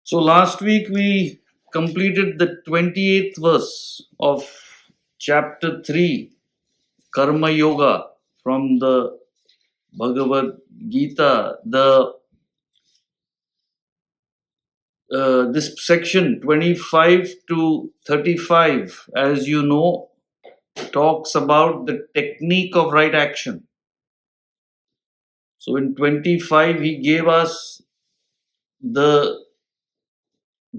So last week we completed the 28th verse of chapter 3, Karma Yoga, from the Bhagavad Gita. This section 25 to 35, as you know, talks about the technique of right action. So in 25, he gave us the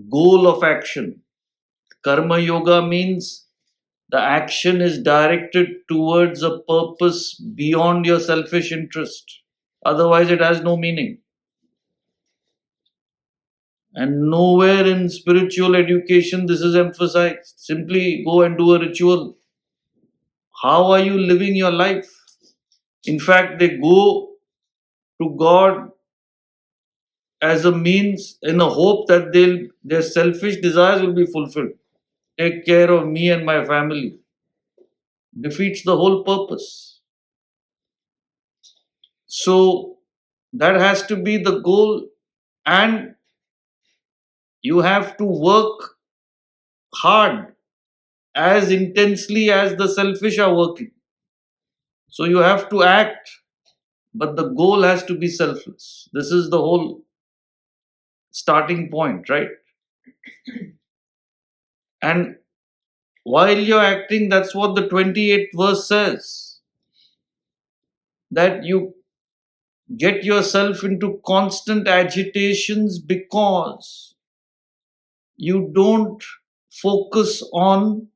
goal of action. Karma Yoga means the action is directed towards a purpose beyond your selfish interest. Otherwise, it has no meaning. And nowhere in spiritual education this is emphasized. Simply go and do a ritual. How are you living your life? In fact, they go to God as a means in a hope that their selfish desires will be fulfilled. Take care of me and my family. Defeats the whole purpose. So that has to be the goal, and you have to work hard as intensely as the selfish are working. So you have to act, but the goal has to be selfless. This is the whole starting point, right? And while you're acting, that's what the 28th verse says, that you get yourself into constant agitations because you don't focus on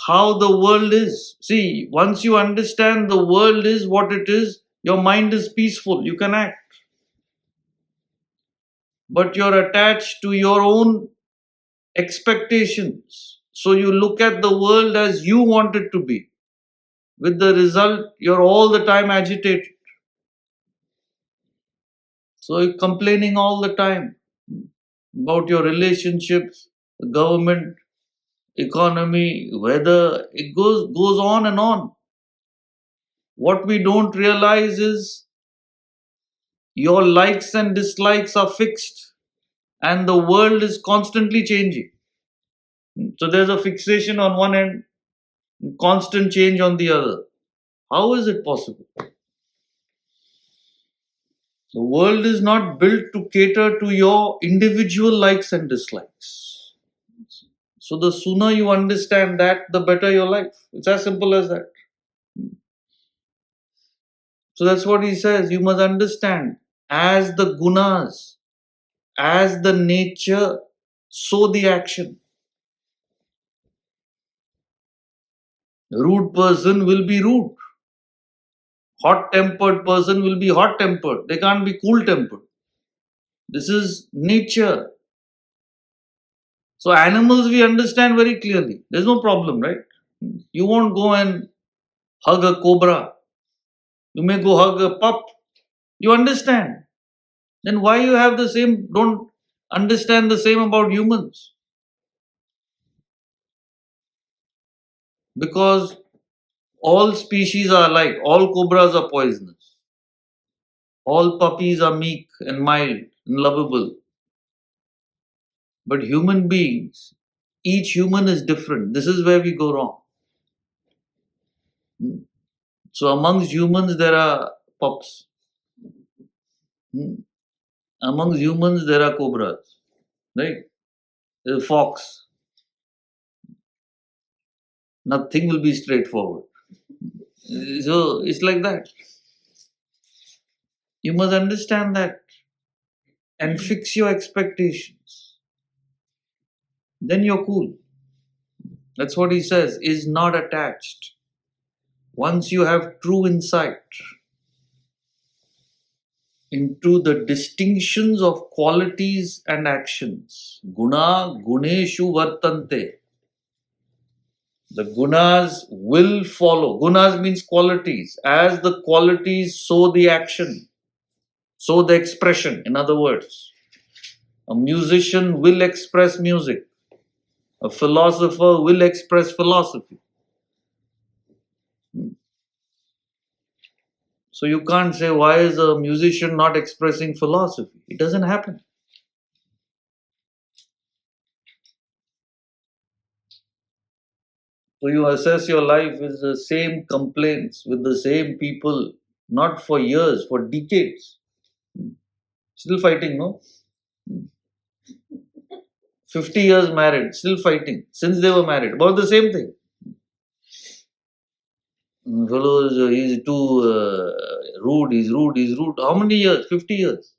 how the world is. See, once you understand the world is what it is, your mind is peaceful, you can act. But you're attached to your own expectations. So you look at the world as you want it to be. With the result, you're all the time agitated. So you're complaining all the time about your relationships, the government, economy, weather. It goes on and on. What we don't realize is your likes and dislikes are fixed, and the world is constantly changing. So there's a fixation on one end, constant change on the other. How is it possible? The world is not built to cater to your individual likes and dislikes. So the sooner you understand that, the better your life. It's as simple as that. So that's what he says. You must understand, as the gunas, as the nature, so the action. A rude person will be rude. Hot-tempered person will be hot-tempered. They can't be cool-tempered. This is nature. So animals we understand very clearly. There's no problem, right? You won't go and hug a cobra. You may go hug a pup. You understand. Then why you have the same, don't understand the same about humans? Because all species are alike. All cobras are poisonous. All puppies are meek and mild and lovable. But human beings, each human is different. This is where we go wrong. So amongst humans there are pups. Amongst humans there are cobras. Right? There's a fox. Nothing will be straightforward. So it's like that. You must understand that and fix your expectations. Then you're cool. That's what he says, is not attached. Once you have true insight into the distinctions of qualities and actions, guna guneshu vartante. The gunas will follow. Gunas means qualities. As the qualities, so the action, so the expression. In other words, a musician will express music. A philosopher will express philosophy. So you can't say, why is a musician not expressing philosophy? It doesn't happen. So you assess your life with the same complaints, with the same people, not for years, for decades. Still fighting, no? 50 years married, still fighting, since they were married, about the same thing. Fellow, he's too rude, he's rude, he's rude. How many years? 50 years.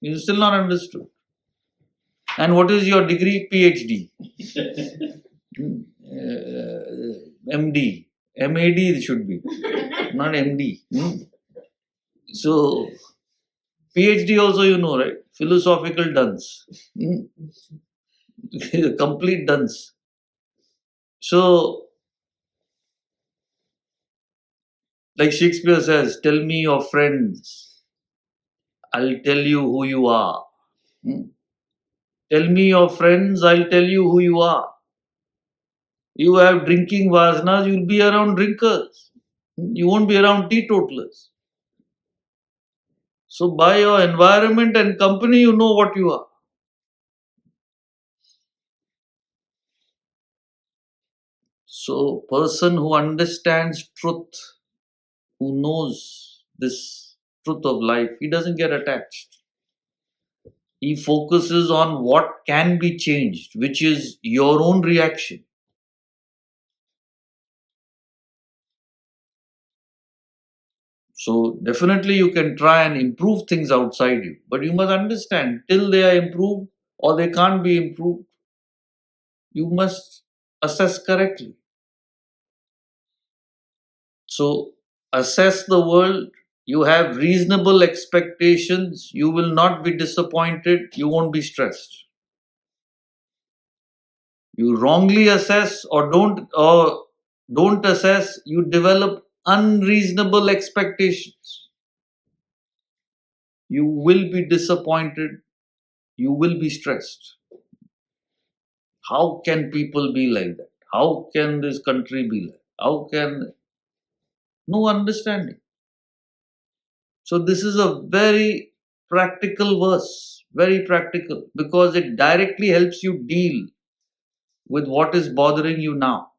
You still not understood. And what is your degree? PhD. MD. MAD it should be, not MD. So, PhD also you know, right? Philosophical dunce. Complete dunce. So, like Shakespeare says, tell me your friends, I'll tell you who you are. Tell me your friends, I'll tell you who you are. You have drinking vasanas, you'll be around drinkers. You won't be around teetotalers. So, by your environment and company, you know what you are. So, person who understands truth, who knows this truth of life, he doesn't get attached. He focuses on what can be changed, which is your own reaction. So, definitely you can try and improve things outside you, but you must understand till they are improved or they can't be improved, you must assess correctly. So, assess the world. You have reasonable expectations. You will not be disappointed. You won't be stressed. You wrongly assess or don't assess, you develop unreasonable expectations. You will be disappointed. You will be stressed. How can people be like that? How can this country be like that? How can no understanding? So this is a very practical verse, very practical, because it directly helps you deal with what is bothering you now.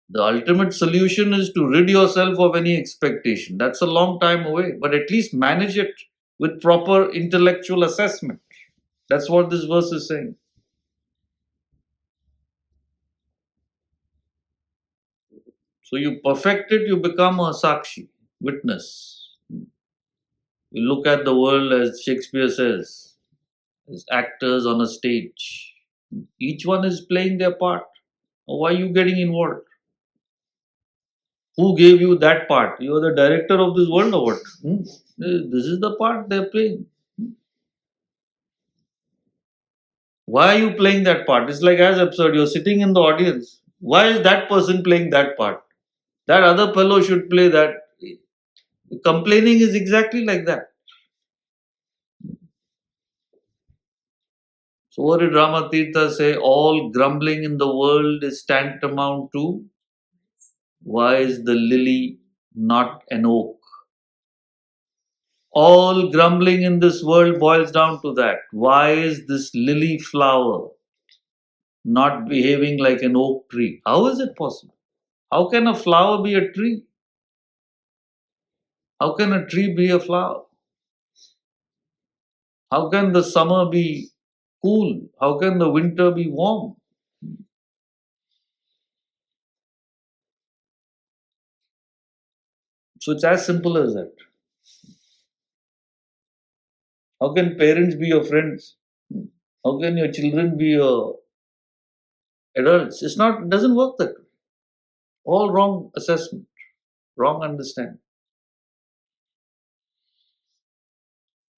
The ultimate solution is to rid yourself of any expectation. That's a long time away, but at least manage it with proper intellectual assessment. That's what this verse is saying. So you perfect it, you become a sakshi, witness. You look at the world as Shakespeare says, as actors on a stage. Each one is playing their part. Why are you getting involved? Who gave you that part? You are the director of this world or what? This is the part they're playing. Why are you playing that part? It's like as absurd. You're sitting in the audience. Why is that person playing that part? That other fellow should play that. Complaining is exactly like that. So what did Ramatirtha say? All grumbling in the world is tantamount to why is the lily not an oak? All grumbling in this world boils down to that. Why is this lily flower not behaving like an oak tree? How is it possible? How can a flower be a tree? How can a tree be a flower? How can the summer be cool? How can the winter be warm? So it's as simple as that. How can parents be your friends? How can your children be your adults? It's not, it doesn't work that way. All wrong assessment, wrong understanding.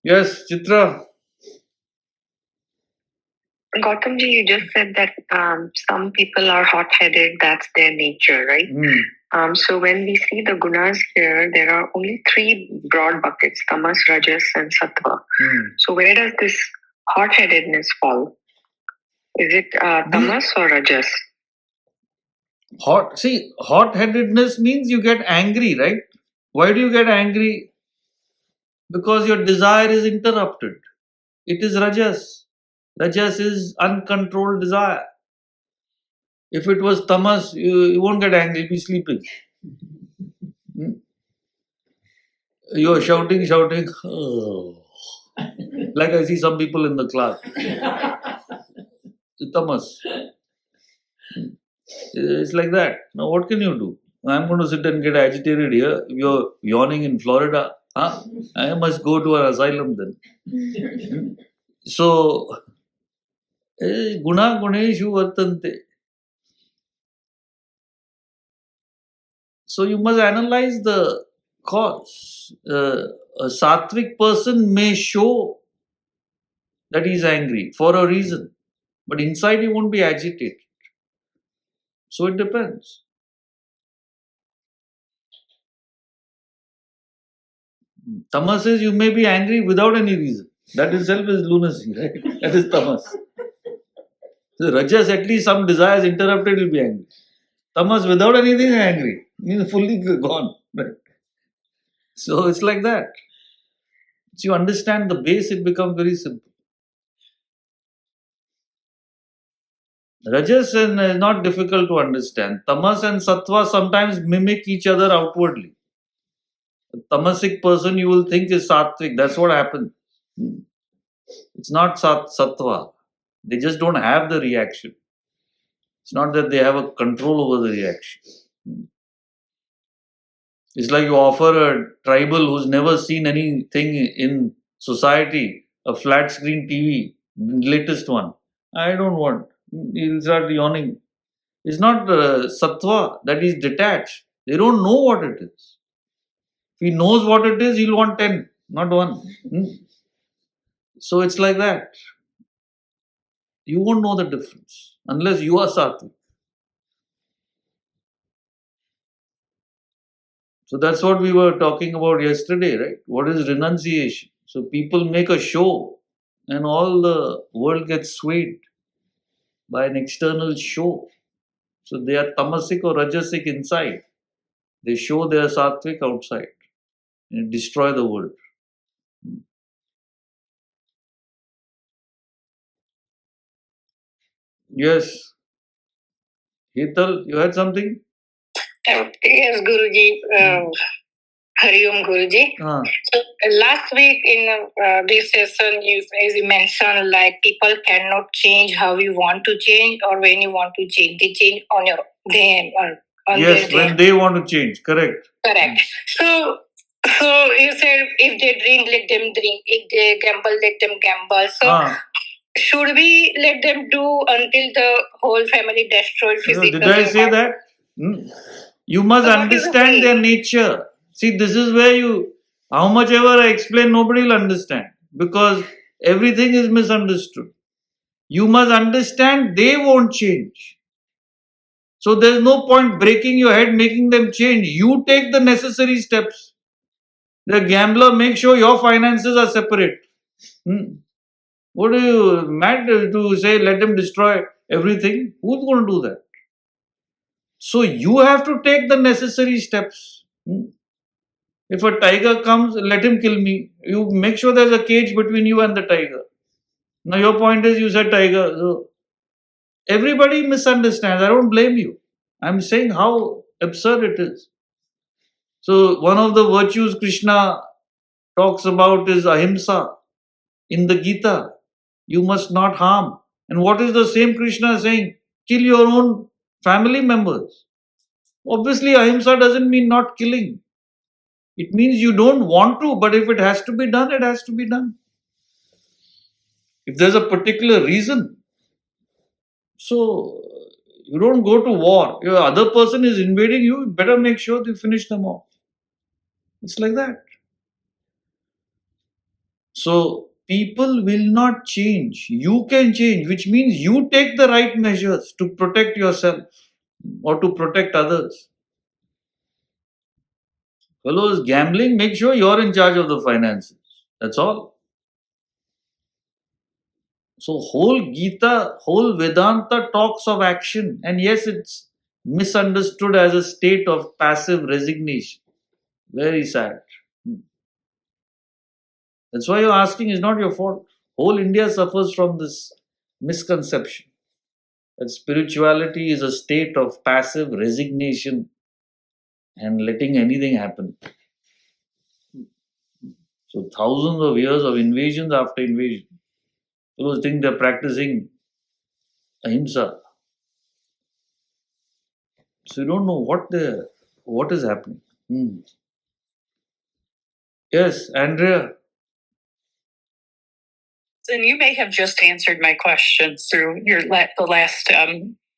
Yes, Chitra. Gautamji, you just said that some people are hot-headed, that's their nature, right? So when we see the gunas here, there are only three broad buckets, tamas, rajas, and sattva. So where does this hot-headedness fall? Is it tamas or rajas? Hot-headedness means you get angry, right? Why do you get angry? Because your desire is interrupted. It is rajas. Rajas is uncontrolled desire. If it was tamas, you won't get angry, you'll be sleeping. Hmm? You're shouting. Oh. Like I see some people in the class. Tamas. It's like that. Now what can you do? I'm going to sit and get agitated here. You're yawning in Florida. Huh? I must go to an asylum then. So, guna guneshu vartante. So you must analyze the cause. A sattvic person may show that he's angry for a reason, but inside he won't be agitated. So it depends. Tamas is you may be angry without any reason. That itself is lunacy, right? That is tamas. So Rajas, at least some desires interrupted, will be angry. Tamas, without anything, angry. Means fully gone. Right? So it's like that. So you understand the base, it becomes very simple. Rajas is not difficult to understand. Tamas and sattva sometimes mimic each other outwardly. A tamasic person you will think is sattvic. That's what happens. It's not sattva. They just don't have the reaction. It's not that they have a control over the reaction. It's like you offer a tribal who's never seen anything in society, a flat screen TV, latest one. I don't want. He'll start yawning. It's not sattva that is detached. They don't know what it is. If he knows what it is, he'll want 10, not 1. So it's like that. You won't know the difference unless you are sattvic. So that's what we were talking about yesterday, right? What is renunciation? So people make a show and all the world gets swayed by an external show. So they are tamasic or rajasic inside. They show they are sattvic outside and destroy the world. Yes. Hetal, you had something? Yes, Guruji. Hari Om Guruji. So last week in this session, as you mentioned, like people cannot change how you want to change or when you want to change. They change on your them or on yes, when they want to change. Correct. Correct. So you said if they drink, let them drink. If they gamble, let them gamble. So should we let them do until the whole family destroyed physically? Did I say that? You must understand their nature. See, this is where how much ever I explain, nobody will understand because everything is misunderstood. You must understand they won't change. So there's no point breaking your head, making them change. You take the necessary steps. The gambler, make sure your finances are separate. What are you mad to say, let them destroy everything? Who's going to do that? So you have to take the necessary steps. If a tiger comes, let him kill me. You make sure there's a cage between you and the tiger. Now your point is you said tiger. So everybody misunderstands. I don't blame you. I'm saying how absurd it is. So one of the virtues Krishna talks about is ahimsa in the Gita. You must not harm. And what is the same Krishna saying? Kill your own family members. Obviously, ahimsa doesn't mean not killing. It means you don't want to, but if it has to be done, it has to be done. If there's a particular reason, so you don't go to war. Your other person is invading you, you better make sure you finish them off. It's like that. So people will not change. You can change, which means you take the right measures to protect yourself or to protect others. Fellows, gambling, make sure you're in charge of the finances. That's all. So whole Gita, whole Vedanta talks of action. And yes, it's misunderstood as a state of passive resignation. Very sad. That's why you're asking is not your fault. Whole India suffers from this misconception that spirituality is a state of passive resignation and letting anything happen. So thousands of years of invasions after invasion. People think they're practicing ahimsa. So you don't know what is happening. Yes, Andrea. And you may have just answered my question through the last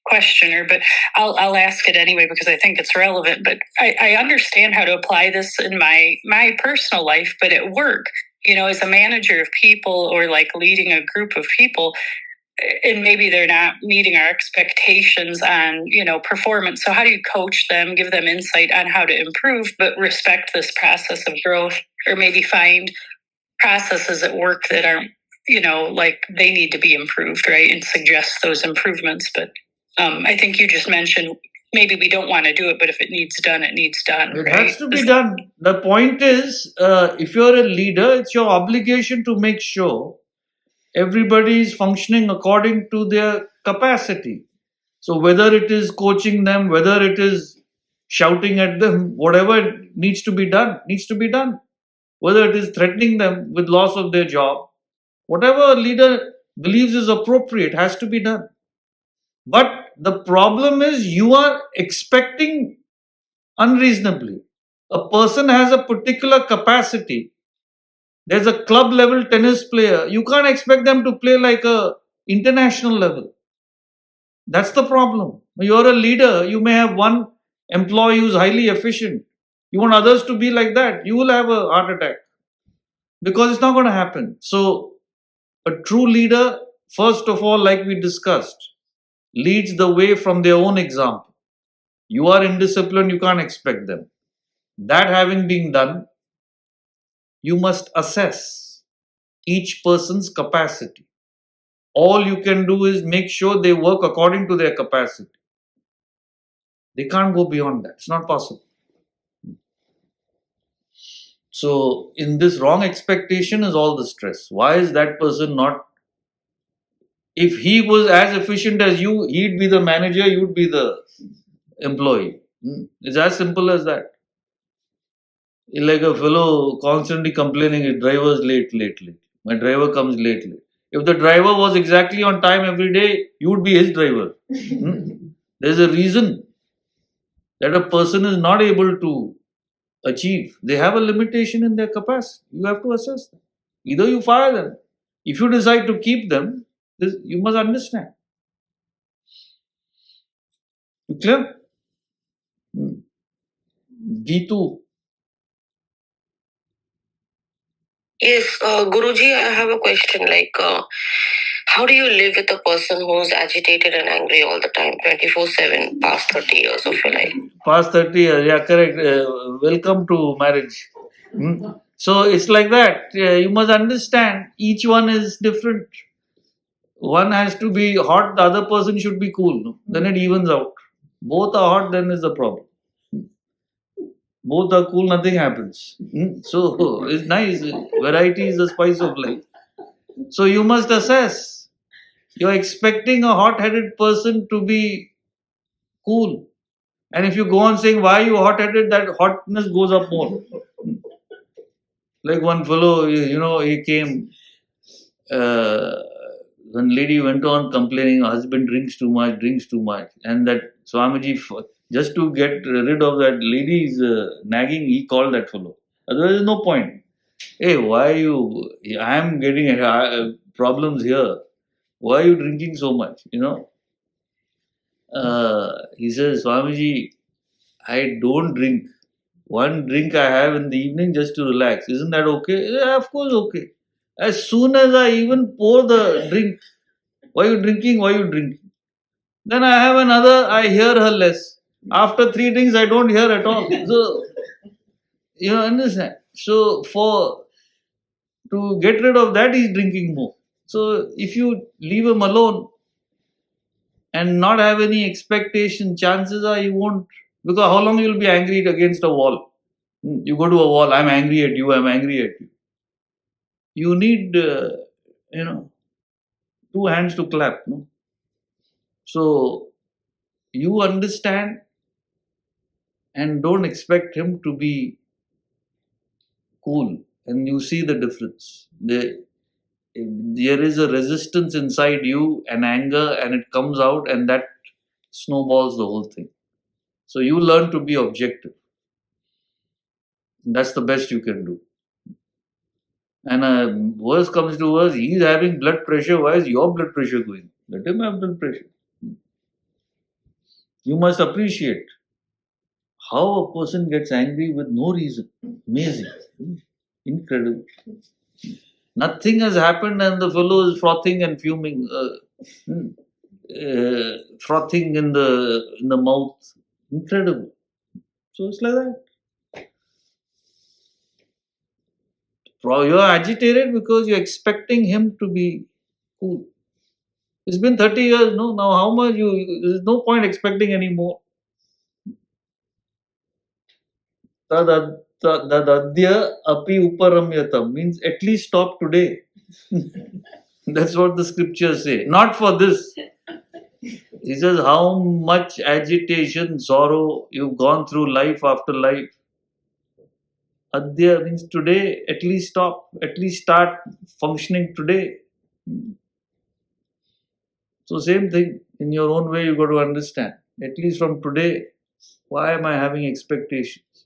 questioner, but I'll ask it anyway because I think it's relevant. But I understand how to apply this in my personal life, but at work, as a manager of people or like leading a group of people, and maybe they're not meeting our expectations on performance. So how do you coach them, give them insight on how to improve, but respect this process of growth, or maybe find processes at work that aren't like they need to be improved, right? And suggest those improvements. But I think you just mentioned maybe we don't want to do it, but if it needs done, it needs done. It has to be done. The point is, if you're a leader, it's your obligation to make sure everybody is functioning according to their capacity. So whether it is coaching them, whether it is shouting at them, whatever needs to be done, needs to be done. Whether it is threatening them with loss of their job, whatever a leader believes is appropriate has to be done. But the problem is you are expecting unreasonably. A person has a particular capacity. There's a club level tennis player. You can't expect them to play like a international level. That's the problem. You're a leader. You may have one employee who's highly efficient. You want others to be like that. You will have a heart attack because it's not going to happen. So, a true leader, first of all, like we discussed, leads the way from their own example. You are indisciplined, you can't expect them. That having been done, you must assess each person's capacity. All you can do is make sure they work according to their capacity. They can't go beyond that. It's not possible. So, in this wrong expectation is all the stress. Why is that person not? If he was as efficient as you, he'd be the manager, you'd be the employee. It's as simple as that. Like a fellow constantly complaining, his driver's late. My driver comes late. If the driver was exactly on time every day, you would be his driver. There's a reason that a person is not able to achieve. They have a limitation in their capacity. You have to assess them. Either you fire them. If you decide to keep them, you must understand. You clear? Geetu. Yes, Guruji, I have a question. Like, how do you live with a person who's agitated and angry all the time, 24/7, past 30 years of your life? Past 30 years, yeah, correct. Welcome to marriage. So it's like that. You must understand each one is different. One has to be hot, the other person should be cool. No? Then it evens out. Both are hot, then is the problem. Both are cool, nothing happens. So it's nice. Variety is the spice of life. So you must assess. You're expecting a hot headed person to be cool. And if you go on saying, why are you hot headed, that hotness goes up more. Like one fellow, he came. One lady went on complaining, her husband drinks too much, and that Swamiji, just to get rid of that lady's nagging, he called that fellow. Otherwise, there's no point. Hey, why you? I'm getting problems here. Why are you drinking so much? He says, Swamiji, I don't drink. One drink I have in the evening just to relax. Isn't that okay? Yeah, of course, okay. As soon as I even pour the drink, why you drinking? Why you drinking? Then I have another, I hear her less. After 3 drinks, I don't hear at all. So, understand? So, to get rid of that, he's drinking more. So, if you leave him alone and not have any expectation, chances are you won't. Because how long you'll be angry against a wall? You go to a wall, I'm angry at you, I'm angry at you. You need, Two hands to clap. No? So you understand and don't expect him to be cool, and you see the difference. There is a resistance inside you and anger, and it comes out, and that snowballs the whole thing. So you learn to be objective. That's the best you can do. And worse comes to worse, he's having blood pressure. Why is your blood pressure going? Let him have blood pressure. You must appreciate how a person gets angry with no reason. Amazing. Incredible. Nothing has happened and the fellow is frothing and fuming, frothing in the mouth. Incredible. So it's like that. You're agitated because you're expecting him to be cool. It's been 30 years, no? Now how much there's no point expecting anymore. Tadadya api uparamyatam means at least stop today. That's what the scriptures say. Not for this. He says how much agitation, sorrow you've gone through life after life. Adya means today, at least stop, at least start functioning today. So same thing, in your own way you got to understand. At least from today, why am I having expectations?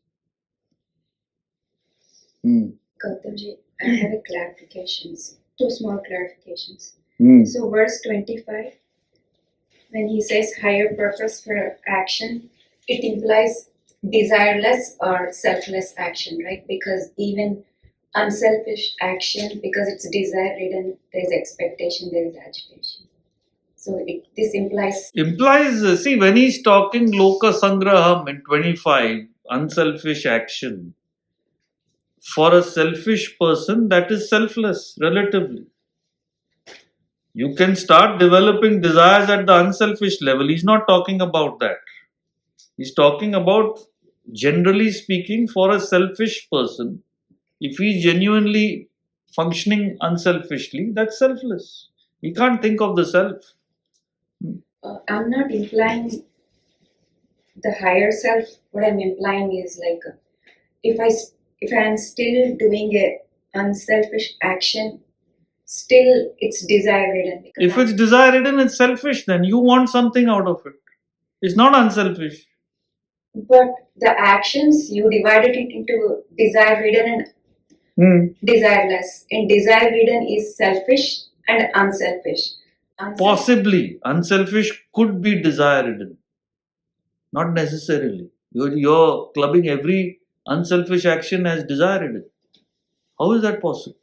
Gautamji, I have a clarifications, two small clarifications. So verse 25, when he says higher purpose for action, it implies desireless or selfless action, right? Because even unselfish action, because it's desire ridden, there's expectation, there is agitation. So this implies... See, when he's talking Loka Sangraham in 25, unselfish action, for a selfish person, that is selfless, relatively. You can start developing desires at the unselfish level. He's not talking about that. He's talking about, generally speaking, for a selfish person, if he's genuinely functioning unselfishly, that's selfless. He can't think of the self. I'm not implying the higher self. What I'm implying is like, if I'm still doing a unselfish action, still it's desire ridden. If it's desire ridden, it's selfish. Then you want something out of it. It's not unselfish. But the actions, you divided it into desire ridden and desireless. And desire ridden is selfish and unselfish. Possibly unselfish could be desire ridden. Not necessarily. You're clubbing every unselfish action as desire ridden. How is that possible?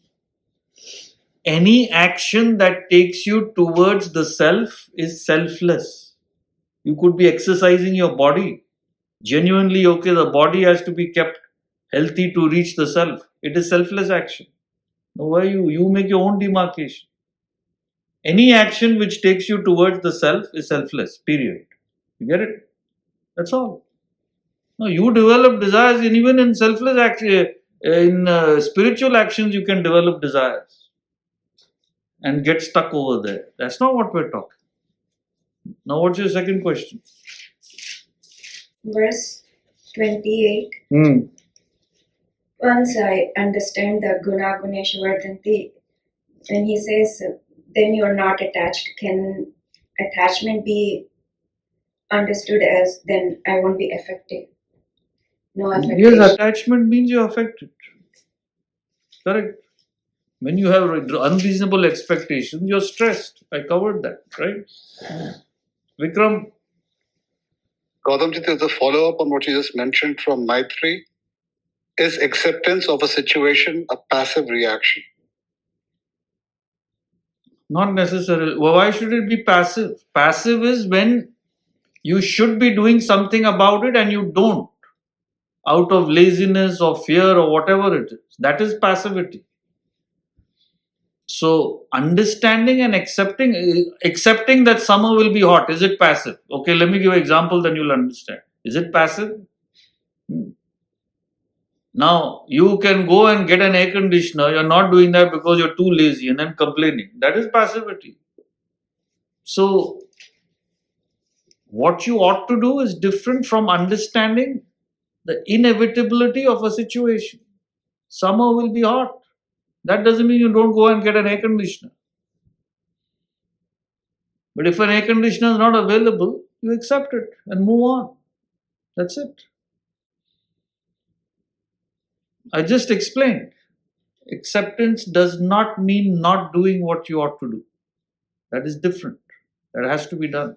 Any action that takes you towards the self is selfless. You could be exercising your body. Genuinely, okay, the body has to be kept healthy to reach the self. It is selfless action. Now, why you make your own demarcation? Any action which takes you towards the self is selfless, period. You get it? That's all. Now, you develop desires, and even in selfless action, in spiritual actions, you can develop desires and get stuck over there. That's not what we're talking. Now, what's your second question? Verse 28. Once I understand the guna gunesha vardhanti, when he says, then you're not attached, can attachment be understood as then I won't be affected? No affectation. Yes, attachment means you're affected. Correct. When you have unreasonable expectations, you're stressed. I covered that, right? Vikram? Gautamji, there's a follow-up on what you just mentioned from Maitri. Is acceptance of a situation a passive reaction? Not necessarily. Well, why should it be passive? Passive is when you should be doing something about it and you don't, out of laziness or fear or whatever it is. That is passivity. So, understanding and accepting that summer will be hot, is it passive? Okay, let me give an example, then you'll understand. Is it passive? Now, you can go and get an air conditioner. You're not doing that because you're too lazy and then complaining. That is passivity. So, what you ought to do is different from understanding the inevitability of a situation. Summer will be hot. That doesn't mean you don't go and get an air conditioner. But if an air conditioner is not available, you accept it and move on. That's it. I just explained. Acceptance does not mean not doing what you ought to do. That is different. That has to be done.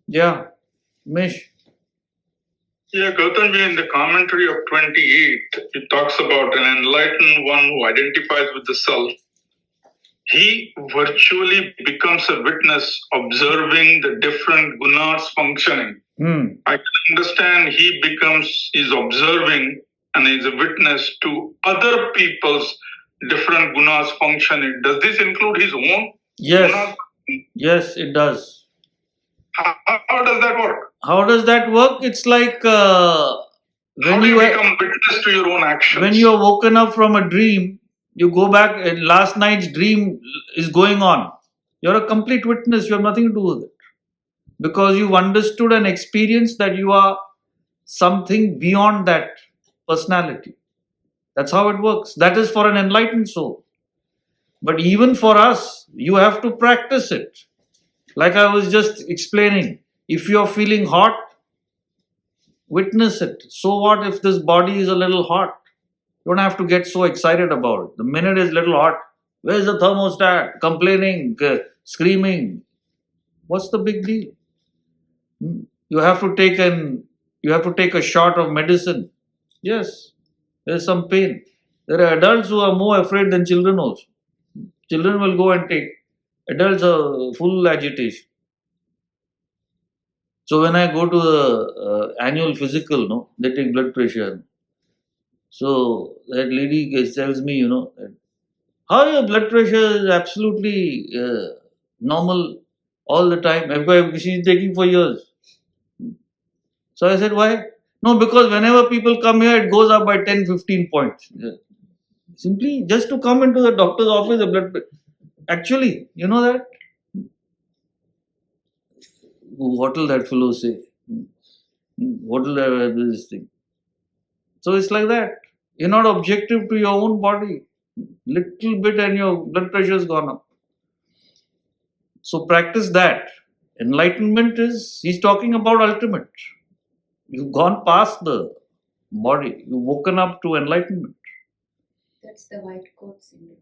Yeah, Mish. Yeah, Gautamji, in the commentary of 28, it talks about an enlightened one who identifies with the self. He virtually becomes a witness observing the different gunas functioning. I can understand he's observing and is a witness to other people's different gunas functioning. Does this include his own? Yes. Gunas? Yes, it does. How does that work? How does that work? It's like when How do you become witness to your own actions? When you are woken up from a dream, you go back and last night's dream is going on. You're a complete witness. You have nothing to do with it. Because you've understood and experienced that you are something beyond that personality. That's how it works. That is for an enlightened soul. But even for us, you have to practice it. Like I was just explaining, if you're feeling hot, witness it. So what if this body is a little hot? You don't have to get so excited about it. The minute it's a little hot, where's the thermostat? Complaining, screaming. What's the big deal? You have to take a shot of medicine. Yes, there's some pain. There are adults who are more afraid than children also. Children will go and take. Adults are full agitation. So when I go to the annual physical, no, they take blood pressure. So that lady tells me, how your blood pressure is absolutely normal all the time. Because she's taking for years. So I said, why? No, because whenever people come here, it goes up by 10, 15 points. Simply just to come into the doctor's office, the blood pressure. Actually, you know that? What will that fellow say? What will this thing? So it's like that. You're not objective to your own body. Little bit and your blood pressure has gone up. So practice that. Enlightenment he's talking about ultimate. You've gone past the body. You've woken up to enlightenment. That's the white coat syndrome.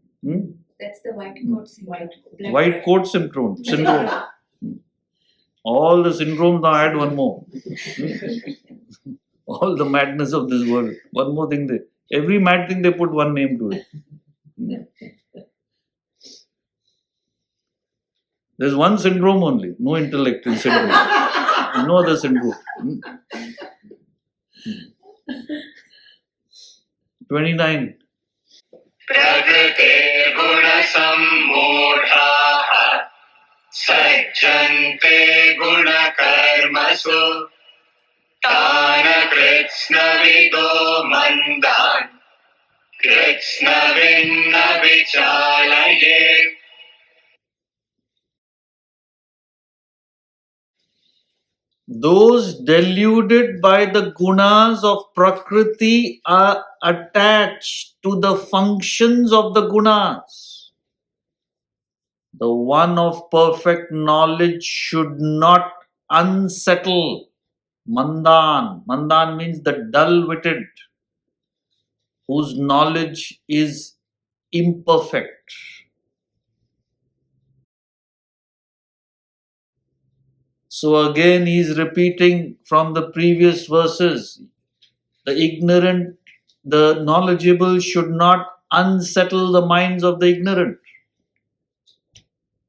That's the white coat syndrome. White coat syndrome. All the syndromes, now add one more. All the madness of this world. One more thing. Every mad thing they put one name to it. There's one syndrome only. No intellectual syndrome. No other syndrome. 29. Prakrite guna sammodhaha sajjante guna karmasu tana krishna vido mandan krishna vinna vichalaye. Those deluded by the gunas of Prakriti are attached to the functions of the gunas. The one of perfect knowledge should not unsettle Mandan. Mandan means the dull-witted, whose knowledge is imperfect. So again he is repeating from the previous verses. The ignorant, the knowledgeable should not unsettle the minds of the ignorant.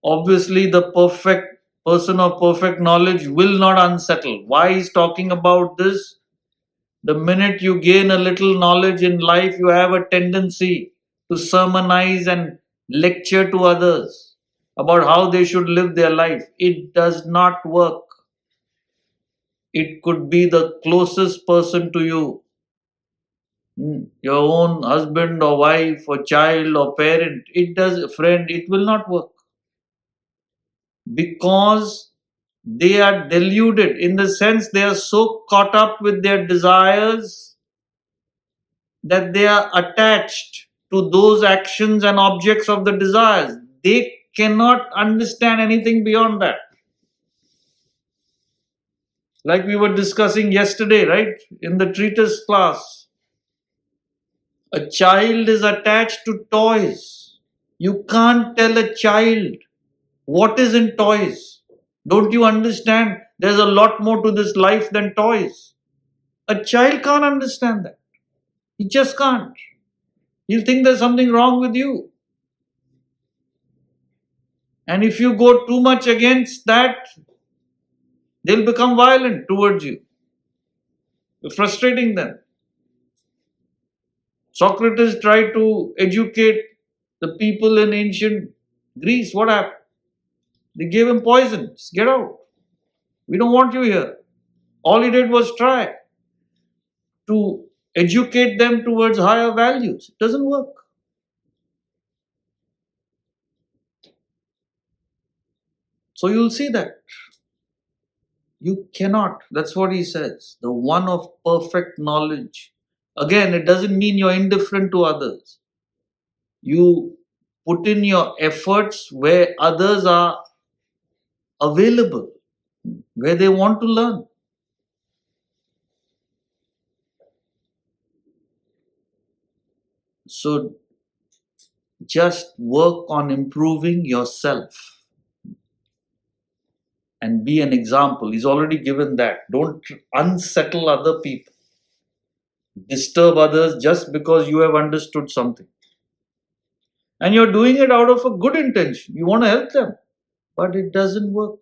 Obviously the perfect person of perfect knowledge will not unsettle. Why is talking about this? The minute you gain a little knowledge in life, you have a tendency to sermonize and lecture to others about how they should live their life. It does not work. It could be the closest person to you. Your own husband or wife or child or parent, it will not work. Because they are deluded, in the sense they are so caught up with their desires that they are attached to those actions and objects of the desires. They cannot understand anything beyond that. Like we were discussing yesterday, right? In the treatise class. A child is attached to toys. You can't tell a child what is in toys. Don't you understand? There's a lot more to this life than toys. A child can't understand that. He just can't. He'll think there's something wrong with you. And if you go too much against that, they'll become violent towards you. You're frustrating them. Socrates tried to educate the people in ancient Greece. What happened? They gave him poison. Just get out. We don't want you here. All he did was try to educate them towards higher values. It doesn't work. So you'll see that. You cannot. That's what he says. The one of perfect knowledge. Again, it doesn't mean you're indifferent to others. You put in your efforts where others are available, where they want to learn. So just work on improving yourself and be an example. He's already given that. Don't unsettle other people, disturb others just because you have understood something. And you're doing it out of a good intention. You want to help them, but it doesn't work.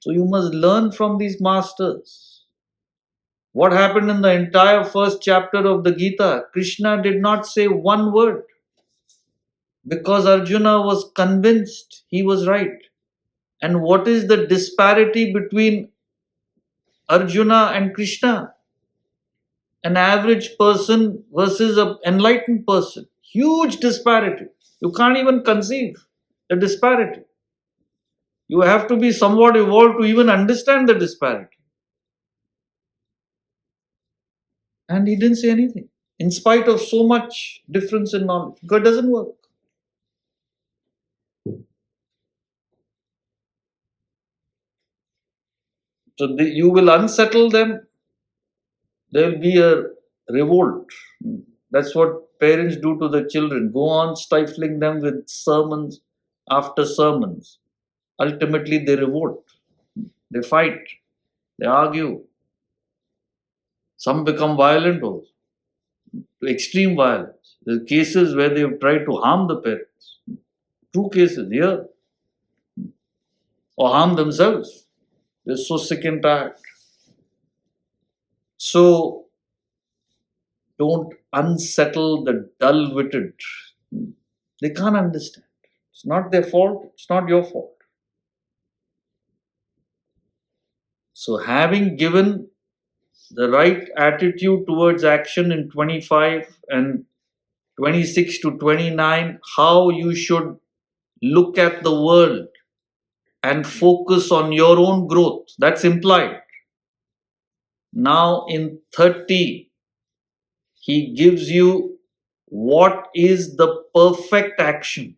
So you must learn from these masters. What happened in the entire first chapter of the Gita? Krishna did not say one word because Arjuna was convinced he was right. And what is the disparity between Arjuna and Krishna? An average person versus an enlightened person. Huge disparity. You can't even conceive the disparity. You have to be somewhat evolved to even understand the disparity. And he didn't say anything, in spite of so much difference in knowledge. Because it doesn't work. So you will unsettle them. There will be a revolt. That's what parents do to the children. Go on stifling them with sermons after sermons. Ultimately, they revolt. They fight. They argue. Some become violent also, to extreme violence. There are cases where they have tried to harm the parents. True cases here. Or harm themselves. They're so sick and tired. So, don't unsettle the dull-witted. They can't understand. It's not their fault. It's not your fault. So, having given the right attitude towards action in 25 and 26 to 29, how you should look at the world and focus on your own growth. That's implied. Now in 30, he gives you what is the perfect action.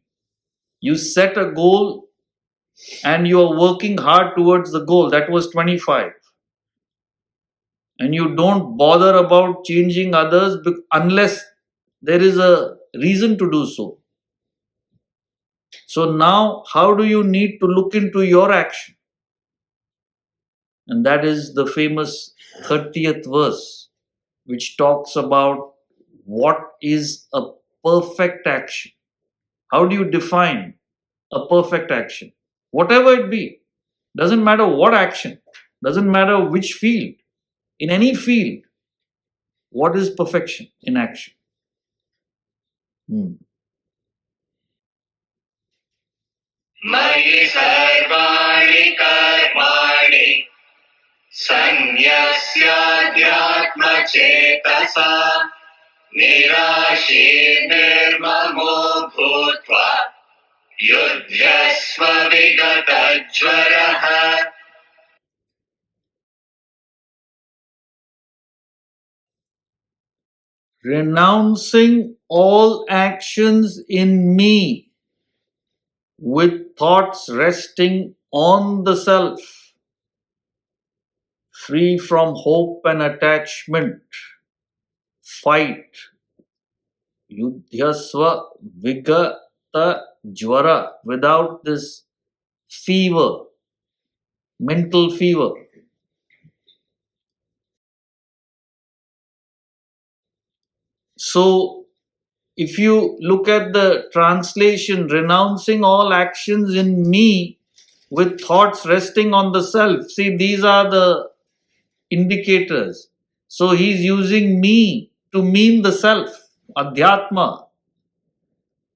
You set a goal and you are working hard towards the goal. That was 25. And you don't bother about changing others unless there is a reason to do so. So now, how do you need to look into your action? And that is the famous 30th verse, which talks about what is a perfect action. How do you define a perfect action? Whatever it be, doesn't matter what action, doesn't matter which field, in any field, what is perfection in action? Magi sarvani karmani Sanyasyadyatmacetasa Nirashirnirmamo bhutva Yudhyasva vigatajvaraha. Renouncing all actions in me with thoughts resting on the self, free from hope and attachment. Fight. Yudhyasva vigata jvara. Without this fever, mental fever. So, if you look at the translation, renouncing all actions in me with thoughts resting on the self. See, these are the indicators. So he's using me to mean the self, adhyatma.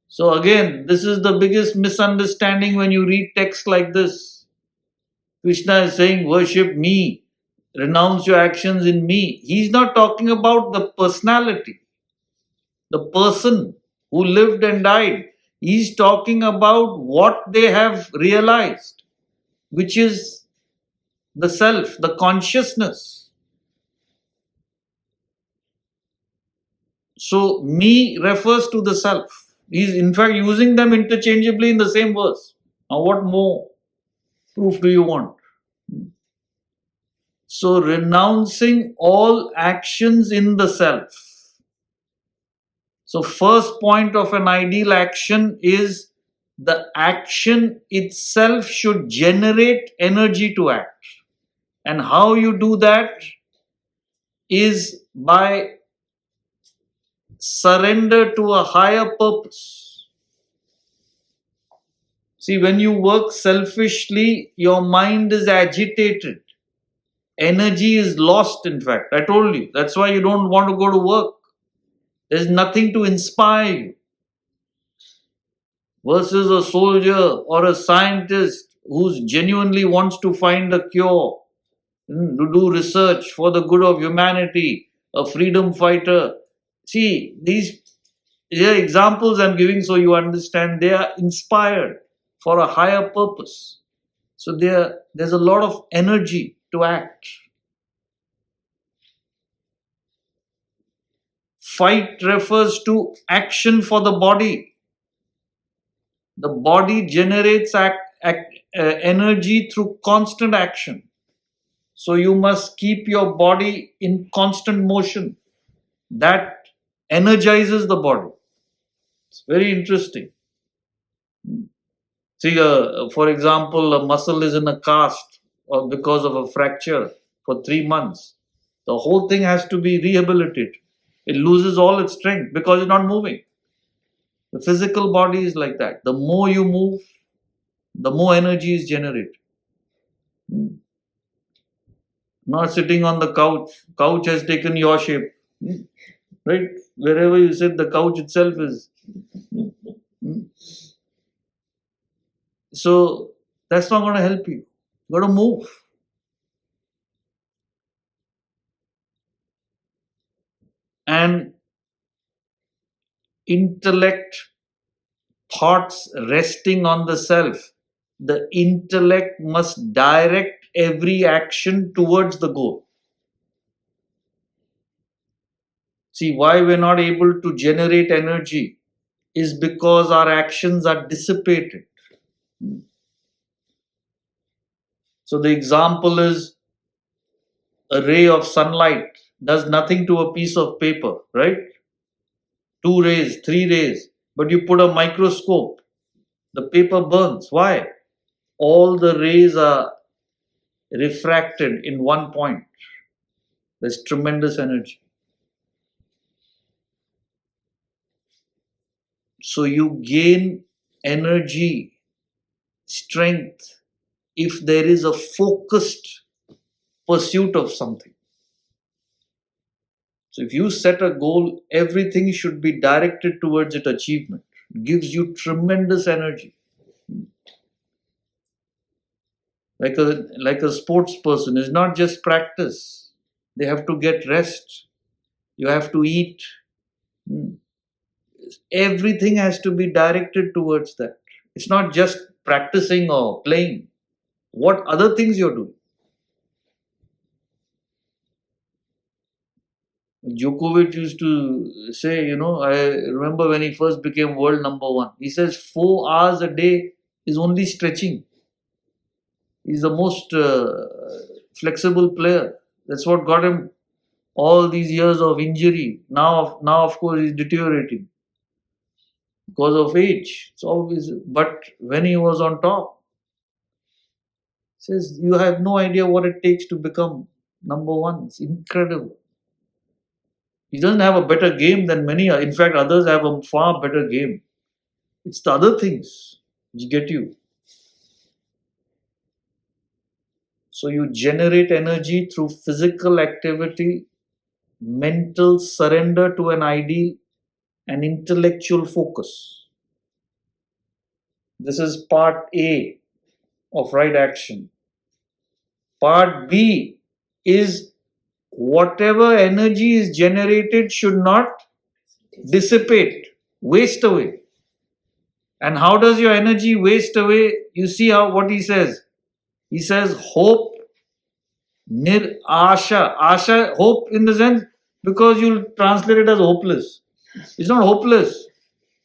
So again, this is the biggest misunderstanding when you read texts like this. Krishna is saying, worship me, renounce your actions in me. He's not talking about the personality, the person who lived and died. He's talking about what they have realized, which is the self, the consciousness. So, me refers to the self. He's in fact using them interchangeably in the same verse. Now, what more proof do you want? So, renouncing all actions in the self. So, first point of an ideal action is the action itself should generate energy to act. And how you do that is by surrender to a higher purpose. See, when you work selfishly, your mind is agitated. Energy is lost, in fact. I told you. That's why you don't want to go to work. There's nothing to inspire you. Versus a soldier or a scientist who genuinely wants to find a cure, to do research for the good of humanity, a freedom fighter. See, these are examples I'm giving so you understand. They are inspired for a higher purpose. So there's a lot of energy to act. Fight refers to action for the body. The body generates energy through constant action. So you must keep your body in constant motion. That energizes the body. It's very interesting. See, for example, a muscle is in a cast or because of a fracture for 3 months. The whole thing has to be rehabilitated. It loses all its strength because it's not moving. The physical body is like that. The more you move, the more energy is generated. Not sitting on the couch. Couch has taken your shape. Right? Wherever you sit, the couch itself is. So that's not going to help you. You got to move. And intellect, thoughts resting on the self. The intellect must direct every action towards the goal. See, why we're not able to generate energy is because our actions are dissipated. So the example is a ray of sunlight does nothing to a piece of paper, right? 2 rays, 3 rays, but you put a microscope, the paper burns. Why? All the rays are refracted in one point. There's tremendous energy. So you gain energy, strength, if there is a focused pursuit of something. So if you set a goal, everything should be directed towards its achievement. It gives you tremendous energy. Like a sports person is not just practice. They have to get rest. You have to eat. Everything has to be directed towards that. It's not just practicing or playing. What other things you're doing? Djokovic used to say, I remember when he first became world number one. He says 4 hours a day is only stretching. He's the most flexible player. That's what got him all these years of injury. Now of course, he's deteriorating because of age. It's always. But when he was on top, he says you have no idea what it takes to become number one. It's incredible. He doesn't have a better game than many. In fact, others have a far better game. It's the other things which get you. So you generate energy through physical activity, mental surrender to an ideal, and intellectual focus. This is part A of right action. Part B is whatever energy is generated should not dissipate, waste away. And how does your energy waste away? You see what he says. He says hope, asha. Asha, hope in the sense, because you'll translate it as hopeless. It's not hopeless.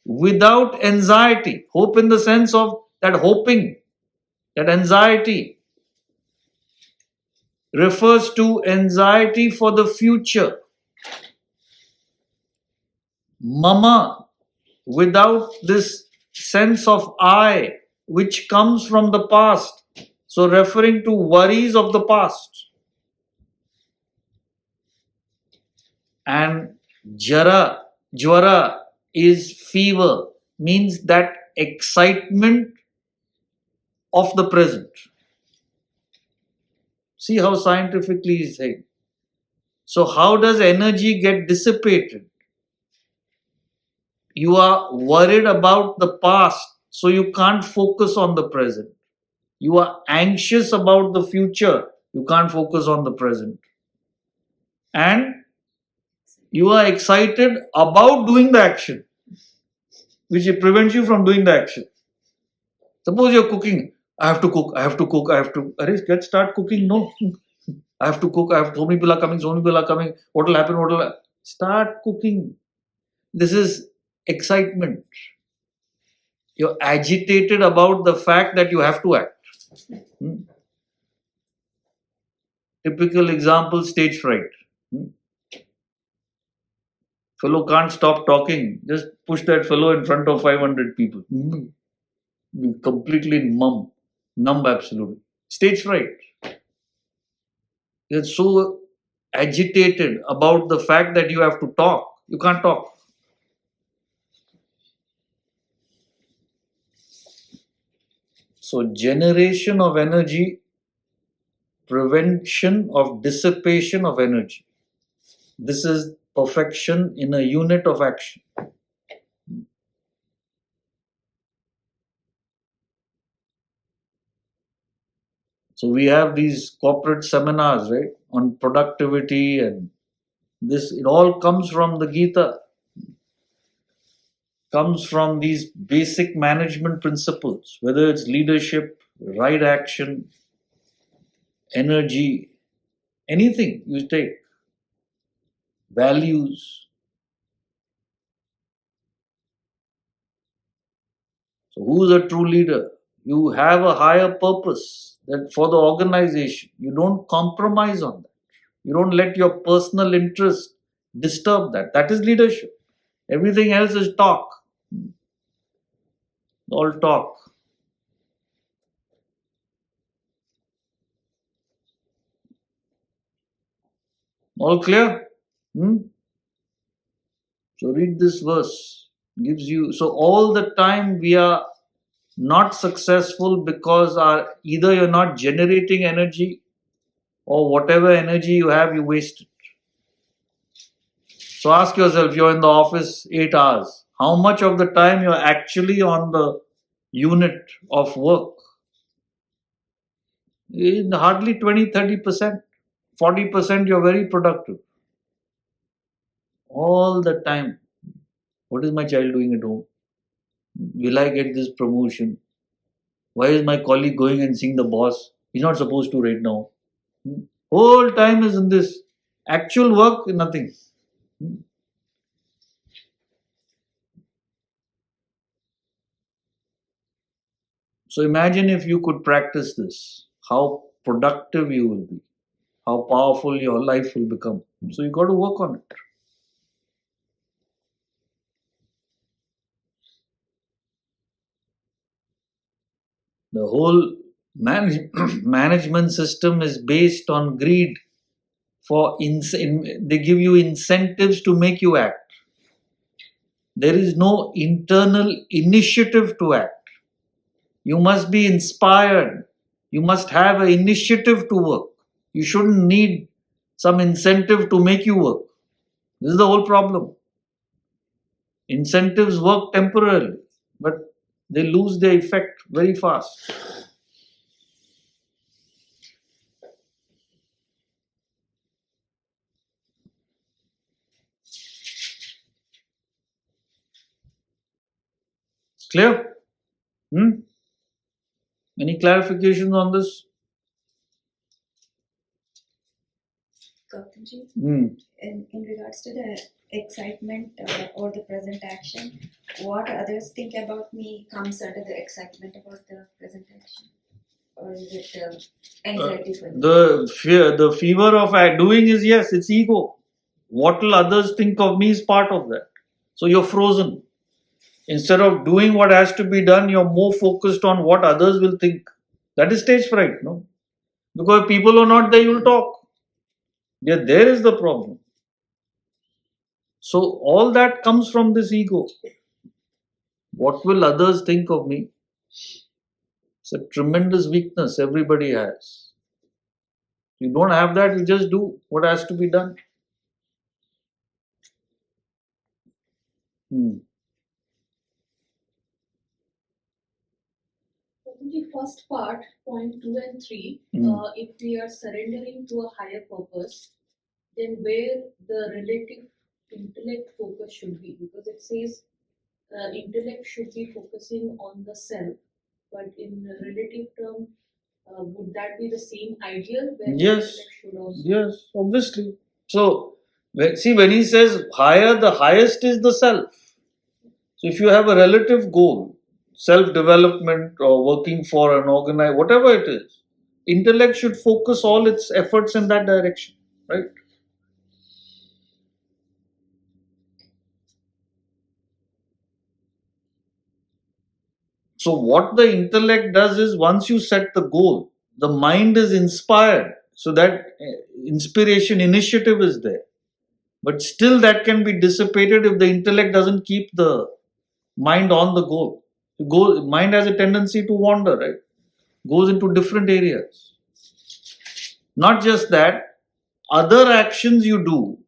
Without anxiety. Hope in the sense of that hoping, that anxiety refers to anxiety for the future. Mama, without this sense of I, which comes from the past. So referring to worries of the past. And jwara is fever, means that excitement of the present. See how scientifically he's saying. So how does energy get dissipated? You are worried about the past, so you can't focus on the present. You are anxious about the future, you can't focus on the present. And you are excited about doing the action, which prevents you from doing the action. Suppose you're cooking. I have to cook. Let's start cooking. No. I have to cook. I have so many people are coming. What will happen? Start cooking. This is excitement. You're agitated about the fact that you have to act. Typical example, stage fright. Fellow can't stop talking. Just push that fellow in front of 500 people. Be completely numb absolutely. Stage fright. You're so agitated about the fact that you have to talk. You can't talk. So generation of energy, prevention of dissipation of energy. This is perfection in a unit of action. So we have these corporate seminars, right, on productivity, and this, it all comes from the Gita. Comes from these basic management principles, whether it's leadership, right action, energy, anything you take, values. So who's a true leader? You have a higher purpose that for the organization. You don't compromise on that. You don't let your personal interest disturb that. That is leadership. Everything else is talk. All talk. All clear? So read this verse. Gives you, so all the time we are not successful because either you're not generating energy, or whatever energy you have, you waste it. So ask yourself, you're in the office 8 hours. How much of the time you're actually on the unit of work? In hardly 20-30%. 40% you're very productive. All the time. What is my child doing at home? Will I get this promotion? Why is my colleague going and seeing the boss? He's not supposed to right now. Whole time is in this. Actual work, nothing. So imagine if you could practice this, how productive you will be, how powerful your life will become. So you got to work on it. The whole management system is based on greed. They give you incentives to make you act. There is no internal initiative to act. You must be inspired. You must have an initiative to work. You shouldn't need some incentive to make you work. This is the whole problem. Incentives work temporarily, but they lose their effect very fast. Clear? Any clarifications on this? Gautamji, in regards to the excitement or the present action, what others think about me comes under the excitement about the present action? Or is it anxiety for the fever of doing is, yes, it's ego. What will others think of me is part of that. So you're frozen. Instead of doing what has to be done, you're more focused on what others will think. That is stage fright, no? Because people are not there, you'll talk. Yeah, there is the problem. So all that comes from this ego. What will others think of me? It's a tremendous weakness everybody has. You don't have that, you just do what has to be done. The first part, point 2 and 3, if we are surrendering to a higher purpose, then where the relative intellect focus should be, because it says intellect should be focusing on the self, but in relative term, would that be the same ideal? Where Yes, intellect should also yes, obviously. So, see, when he says higher, the highest is the self. So, if you have a relative goal, self-development or working for an organization, whatever it is, intellect should focus all its efforts in that direction, right? So what the intellect does is, once you set the goal, the mind is inspired. So that inspiration, initiative is there. But still that can be dissipated if the intellect doesn't keep the mind on the goal. Mind has a tendency to wander, right? Goes into different areas. Not just that, other actions you do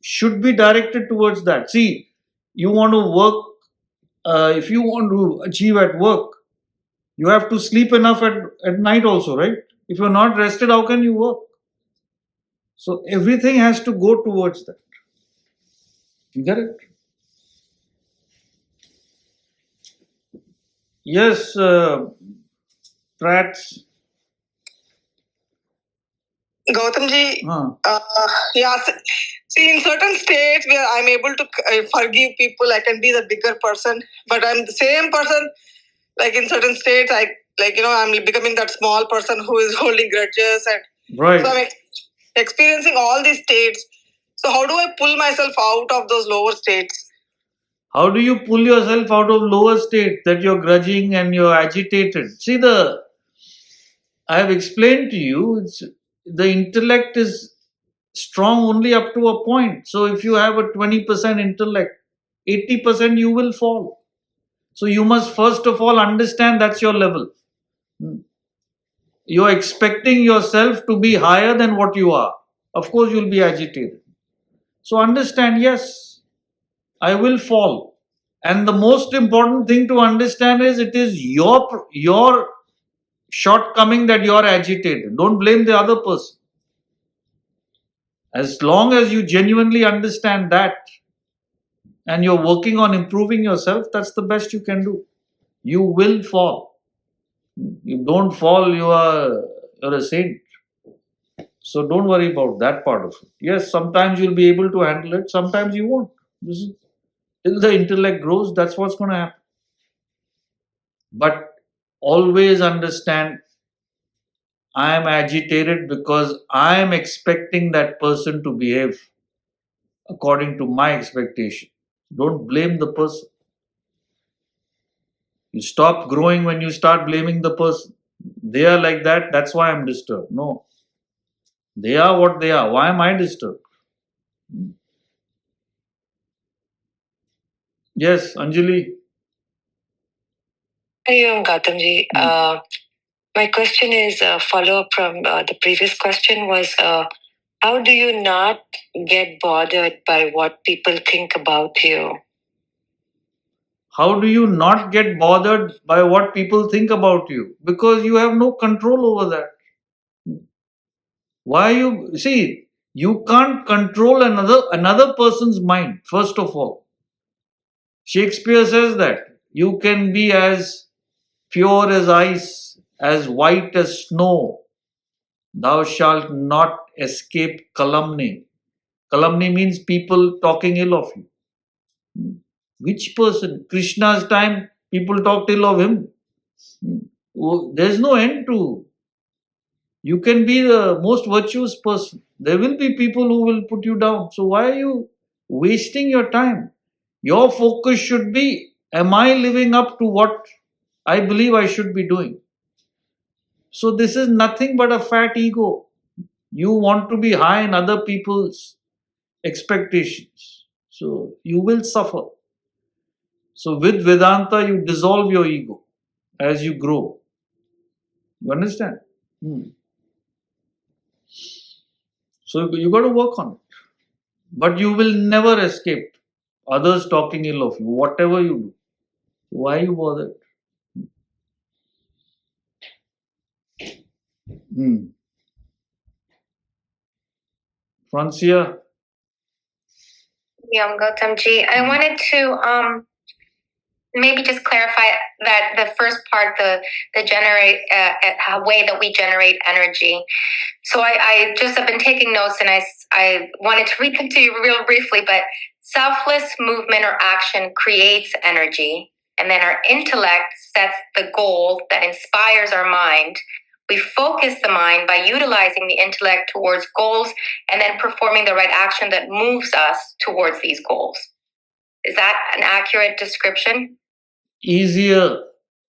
should be directed towards that. See, you want to work, if you want to achieve at work, you have to sleep enough at night also, right? If you're not rested, how can you work? So everything has to go towards that. You get it? Yes, Prats. Gautamji, yeah, see, in certain states where I'm able to forgive people, I can be the bigger person, but I'm the same person. Like in certain states, I'm becoming that small person who is holding grudges, and right. So I'm experiencing all these states. So how do I pull myself out of those lower states? How do you pull yourself out of lower state that you're grudging and you're agitated? See, I have explained to you, the intellect is strong only up to a point. So if you have a 20% intellect, 80% you will fall. So you must first of all understand that's your level. You're expecting yourself to be higher than what you are. Of course, you'll be agitated. So understand, yes, I will fall. And the most important thing to understand is, it is your shortcoming that you are agitated. Don't blame the other person. As long as you genuinely understand that and you're working on improving yourself, that's the best you can do. You will fall. You don't fall, you're a saint. So don't worry about that part of it. Yes, sometimes you'll be able to handle it, sometimes you won't. Till the intellect grows, that's what's going to happen. But always understand, I am agitated because I am expecting that person to behave according to my expectation. Don't blame the person. You stop growing when you start blaming the person. They are like that, that's why I'm disturbed. No. They are what they are. Why am I disturbed? Yes, Anjali. Hey, Gautamji. My question is a follow-up from the previous question was, how do you not get bothered by what people think about you? How do you not get bothered by what people think about you? Because you have no control over that. Why you see, you can't control another person's mind, first of all. Shakespeare says that you can be as pure as ice, as white as snow. Thou shalt not escape calumny. Calumny means people talking ill of you. Which person? Krishna's time, people talked ill of him. There's no end to. You can be the most virtuous person. There will be people who will put you down. So why are you wasting your time? Your focus should be, am I living up to what I believe I should be doing? So this is nothing but a fat ego. You want to be high in other people's expectations. So you will suffer. So with Vedanta, you dissolve your ego as you grow. You understand? So you got to work on it. But you will never escape others talking ill of you, whatever you do. Why are you bothered? Francia? Yeah, Gautamji. I wanted to maybe just clarify that the first part, the generate way that we generate energy. So I just have been taking notes, and I wanted to read them to you real briefly. But selfless movement or action creates energy, and then our intellect sets the goal that inspires our mind. We focus the mind by utilizing the intellect towards goals, and then performing the right action that moves us towards these goals. Is that an accurate description? Easier.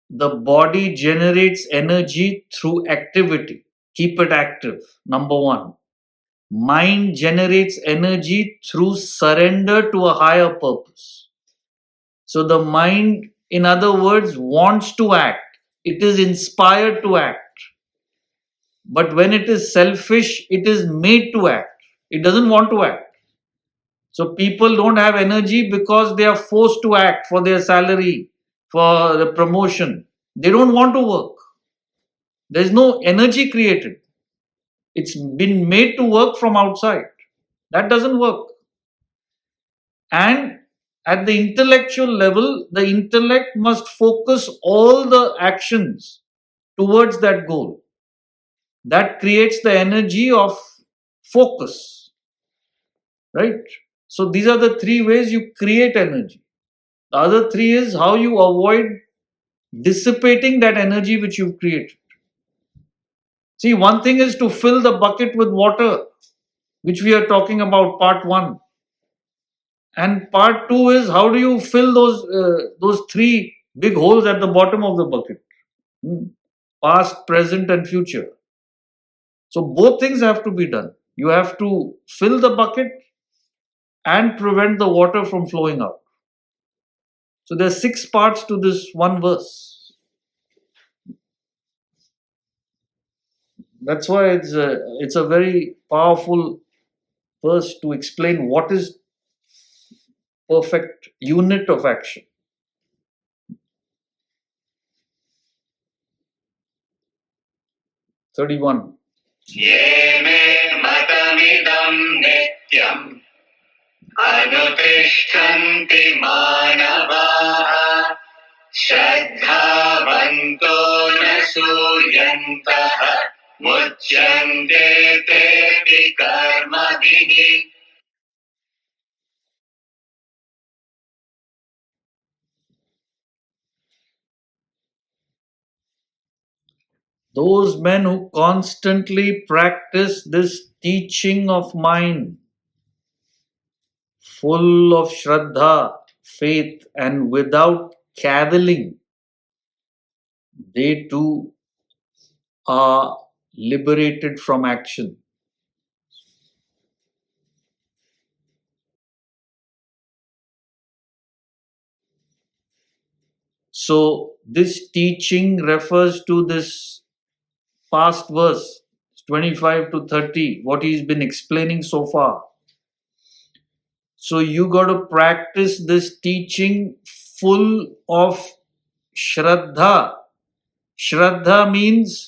The body generates energy through activity. Keep it active. Number one. Mind generates energy through surrender to a higher purpose. So the mind, in other words, wants to act. It is inspired to act. But when it is selfish, it is made to act. It doesn't want to act. So people don't have energy because they are forced to act for their salary, for the promotion. They don't want to work. There's no energy created. It's been made to work from outside. That doesn't work. And at the intellectual level, the intellect must focus all the actions towards that goal. That creates the energy of focus. Right? So these are the three ways you create energy. The other three is how you avoid dissipating that energy which you've created. See, one thing is to fill the bucket with water, which we are talking about, part one. And part two is how do you fill those three big holes at the bottom of the bucket? Past, present, and future. So both things have to be done. You have to fill the bucket and prevent the water from flowing out. So there are 6 parts to this one verse. That's why it's a very powerful verse to explain what is perfect unit of action. 31. Ye me matamidam nityam anutishtanti manavaha shraddhavanto na suyantaha muchyante tepi karmadini. Those men who constantly practice this teaching of mine, full of Shraddha, faith, and without cavilling, they too are liberated from action. So, this teaching refers to this past verse 25 to 30, what he's been explaining so far. So, you got to practice this teaching full of Shraddha. Shraddha means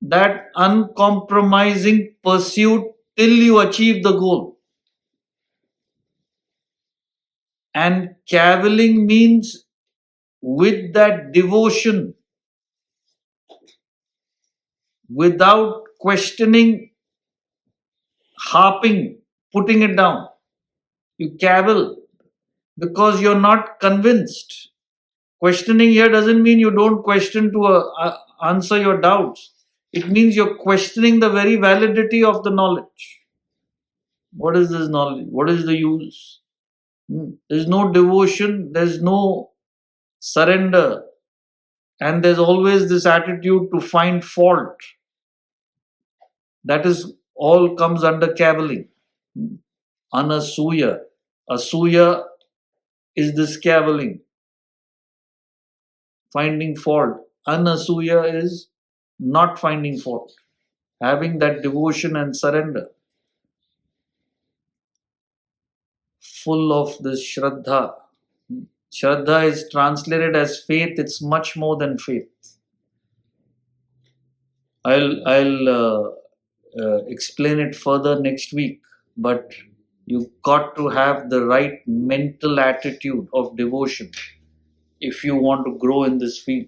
that uncompromising pursuit till you achieve the goal. And cavilling means with that devotion, without questioning, harping, putting it down. You cavil because you're not convinced. Questioning here doesn't mean you don't question to answer your doubts. It means you're questioning the very validity of the knowledge. What is this knowledge? What is the use? There's no devotion, there's no surrender, and there's always this attitude to find fault. That is all comes under cavilling. Anasuya. Asuya is this cavilling, finding fault. Anasuya is not finding fault, having that devotion and surrender, full of this Shraddha. Shraddha is translated as faith, it's much more than faith. I'll explain it further next week, but you've got to have the right mental attitude of devotion if you want to grow in this field.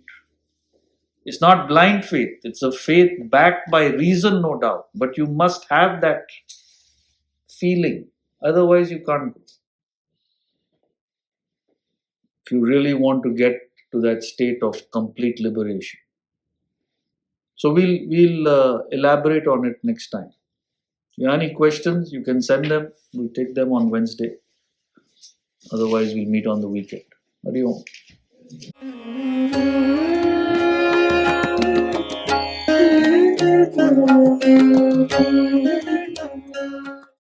It's not blind faith, it's a faith backed by reason, no doubt, but you must have that feeling, otherwise, you can't go. If you really want to get to that state of complete liberation. So we'll elaborate on it next time. If you have any questions, you can send them. We'll take them on Wednesday. Otherwise, we'll meet on the weekend. Hari Om.